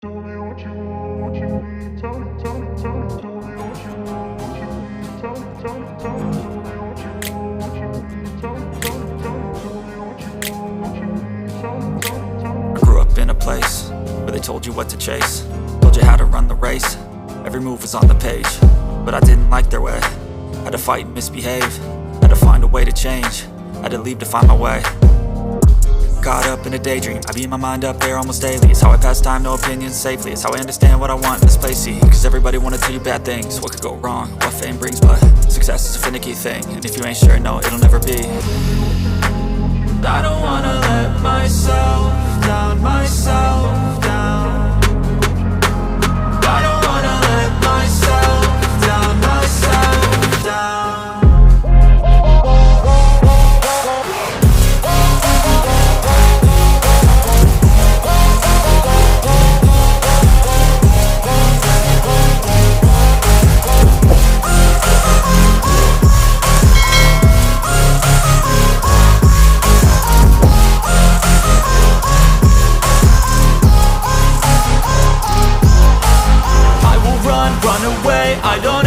Tell me what you want, what you need. Tell me, tell me, tell me. Tell me what you want, what you need. Tell me, tell me, tell me. Tell me what you want, what you need. Tell me, tell me, tell me. Tell me what you want, what you need. Tell me, tell me, tell me. I grew up in a place where they told you what to chase, told you how to run the race. Every move was on the page, but I didn't like their way. Had to fight and misbehave, had to find a way to change, had to leave to find my way. Caught up in a daydream, I beat my mind up there almost daily. It's how I pass time, no opinions safely. It's how I understand what I want in this place, see. Cause everybody wanna tell you bad things, what could go wrong, what fame brings. But success is a finicky thing, and if you ain't sure, no, it'll never be. I don't wanna let myself down, myself down. I don't wanna let myself down, myself down. Run away, I don't